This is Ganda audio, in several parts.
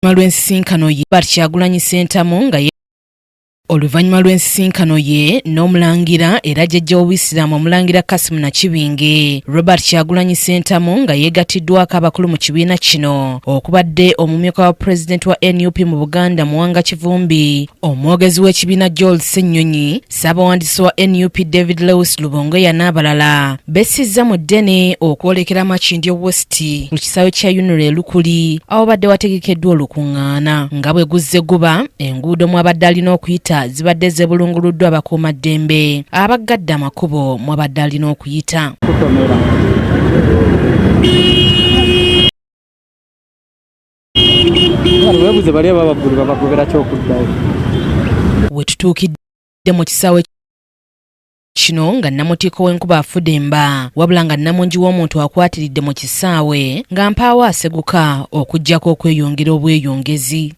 Lw'ensisinkano ye Kyagulanyi Ssentamu nga oluvannyuma lw'ensisinkano ye n'omulangira era jjajja w'Obuyisiraamu omulangira Kassim Nakibinge, Robert Kyagulanyi Ssentamu nga yeegatiddwako abakulu mu kibiina kino okubadde omumyuka wa pulezidenti wa NUP mu Buganda Muwanga Kivumbi, omwogezi w'ekibiina Joel Ssennyonyi, ssaabawandiisi wa NUP David Lewis Lubongoya n'abalala bessizza mu ddene okwolekera Makindye West ku kisaawe kya Unity Lukuli awo badde wategekeddwa olukuŋŋaana nga bwe guzze guba enguudo mwabadde alina okuyita zibadde zeebulunguluddwa abakuumaddembe abaggadde amakubo mwabadde alina okuyita. We tutuukidde mu kisaawe kino nga Namutiko w'enkuba afudde emba wabula nga Namungi w'omuntu akwatiridde mu kisaawe nga mpaawo aseguka okuggyako okweyongera obweyongezi.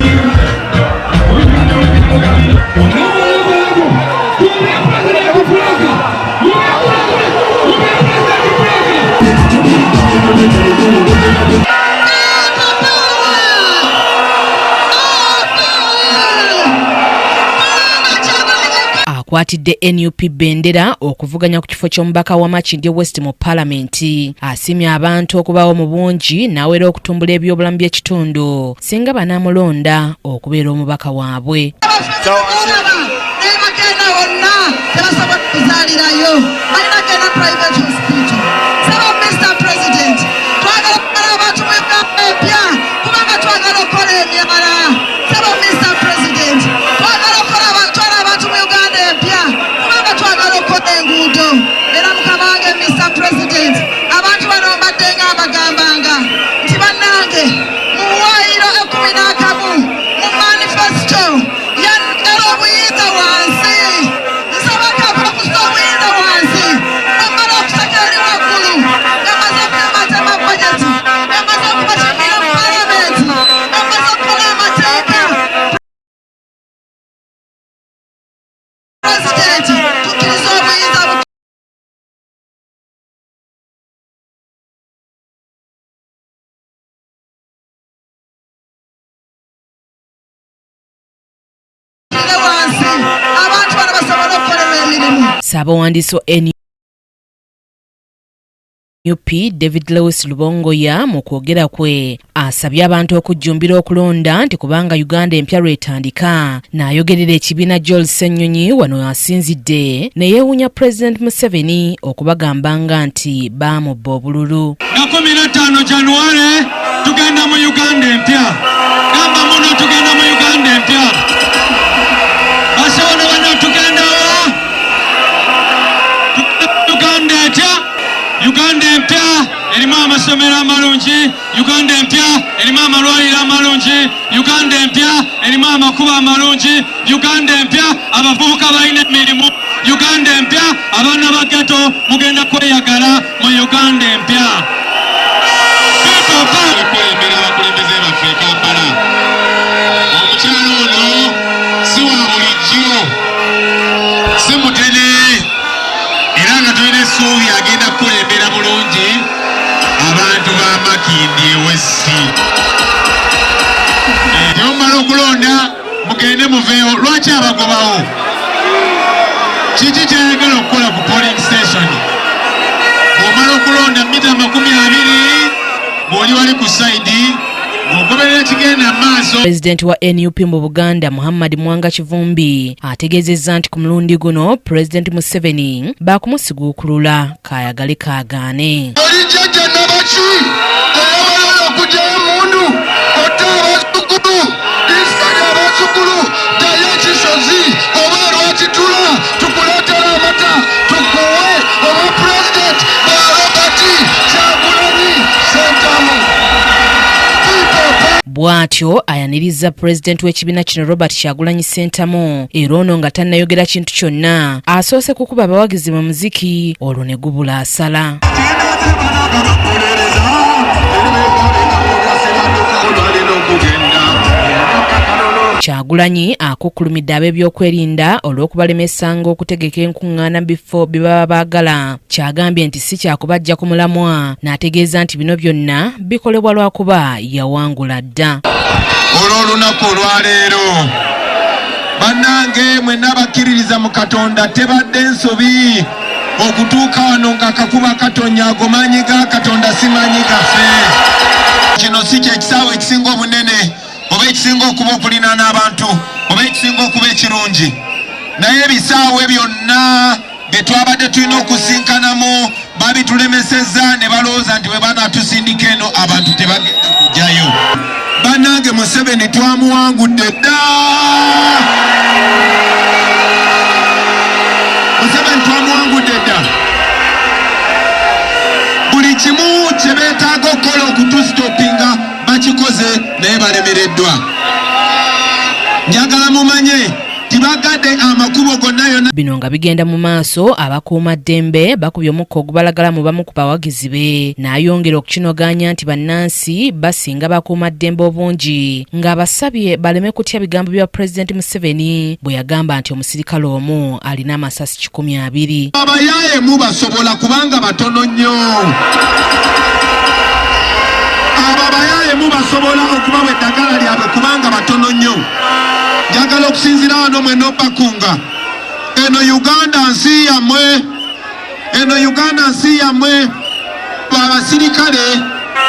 Akwatidde NUP bendera okuvuganya ku kifo ky'omubaka wa Makindye West mu Paalamenti. Asiimye abantu okubaawo mu bungi n'awera okutumbula ebyobulamu by'ekitundu singa banaamulonda okubeera omubaka waabwe. Ssaabawandiisi wa NUP David Lewis Lubongoya mu kwogera kwe asabye abantu okujjumbira okulonda nti kubanga Uganda empya lwetandika, n'ayogerera ekibiina Joel Ssennyonyi wano asinzidde ne yeewuunya President Museveni okubagambanga nti baamubba obululu. Na 15 January tugenda mu Uganda empya. Gamba muno tugenda mu Uganda empya. Basobola bano tugenda wa? Uganda empya erimu amasomero amalungi, Uganda empya erimu amalwaliro amalungi, Uganda empya erimu amakubo amalungi, Uganda empya abavubuka balina emirimu, Uganda empya abaana ba ghetto mugenda kweyagala mu Uganda empya. Okulembera abakulembeze baffe Kampala. Omukyalo ono si wa bulijjo, si mutene, era nga tulina essuubi agenda kukulembera bulungi abantu ba Makindye West. Temumala okulonda mugende muveewo. Lwaki abagobawo? Kiki kyayagala okukola ku polling station? Omala okulonda mita 20 ng'oli wali ku sayidi ng'ogoberera ekigenda maaso. Pulezidenti wa NUP mu Buganda Muhammad Muwanga Kivumbi ategeezezza nti ku mulundi guno Pulezidenti Museveni baakumusiguukulula kaayagale kaagaane. Oli jjajja nabaki ayabalala okugya emundu otta abazzukulu isali abazzukulu ddayo ekisozi oba lwakitula tukuleetera amata tukuwe oba pulezidenti Robert Kyagulanyi Ssentamu. Bw'atyo ayaniriza pulezidenti w'ekibiina kino Robert Kyagulanyi Ssentamu era ono nga tannayogera kintu kyonna asoose kukuba abawagizi mu muziki olwo ne gubula asala. Kyagulanyi akukkulumidde ab'ebyokwerinda olw'okubalemesanga okutegeka enkuŋŋaana bifo bye baba baagala. Kyagambye nti si kyakubajja ku mulamwa, n'ategeeza nti bino byonna bikolebwa lwakuba yawangula dda. olunaku olwaleero. Bannange mwenna bakkiririza mu Katonda tebadde nsobi okutuuka wano nga kakuba Katonnya agomanyiga Katonda simanyi gaffe. Kino si kye kisaawe ekisinga obunene oba ekisinga okuba okulinaana abantu oba ekisinga okuba ekirungi, naye ebisaawe byonna bye twabadde tulina okusinkanamu babitulemesezza ne balowooza nti bwe banaatusindika eno abantu tebagenda kujjayo. Bannange Museveni twamuwangudde dda. Museveni twamuwangudde dda. Buli kimu kye beetaaga okukola okutusitopinga bakikoze naye balemereddwa. Njagala mumanye tibagadde amakubo gonna yonna. Bino nga bigenda mu maaso, abakuuma ddembe bakubye omukka ogubalagala mu bamu ku bawagizi be, n'ayongera okukinoganya nti bannansi basinga bakuuma ddembe obungi, ng'abasabye baleme kutya bigambo bya Pulezidenti Museveni bwe yagamba nti omusirikale omu alina amasasi 200. Abayaaye basobola kubanga batono nnyo. Abo abayaaye basobola okubawa eddagala lyabwe kubanga batono nnyo. Njagala okusinzira wano mwenna obakunga. Eno Uganda nsi yammwe. Eno Uganda nsi yammwe. Abasirikale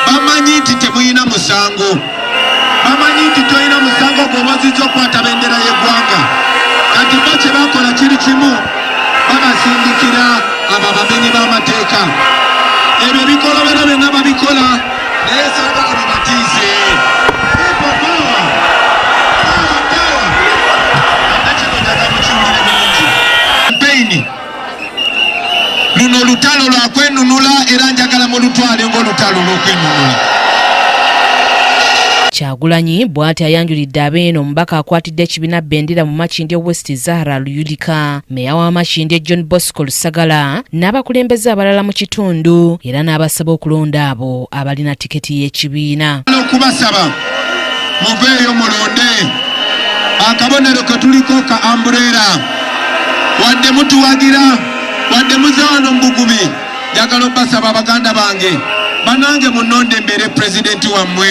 bamanyi nti temuyina musango. Bamanyi nti toyina musango gw'obazizza okukwata bendera y'eggwanga. Kati bo kye bakola kiri kimu, babasindikira abo abamenyi b'amateeka. Ebyo bikolobera byonna babikola naye saagala bibatiize. Luno olutalo lwakwenunula era njagala mulutwale ng'olutalo lw'okwenunula. Kyagulanyi bw'ati ayanjulidde abeeno omubaka akwatidde ekibiina Bendera mu Makindye West Zahara Luyulika, meya wa Makindye John Bosco Lusagala n'abakulembeze abalala mu kitundu, era n'abasaba okulonda abo abalina tiketi y'ekibiina. Okubasaba muveeyo mulonde akabonero ke tuliko ka Umbrella, wadde mutuwagira wadde muzaano mbugubi. Njagala obbasaba baganda bange banange munonde mbere pulezidenti wammwe.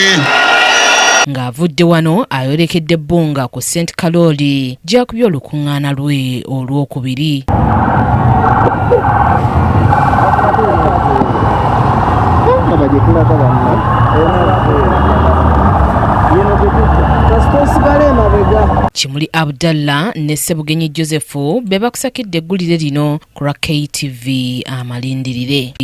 Ng'avudde wano ayolekedde Bbunga ku St. Kaloli gy'akubye olukuŋŋaana lwe olwokubiri. Kimuli Abdallah ne Ssebugenyi Joseph be bakusakidde eggulire lino ku lwa KTV Amalindirire.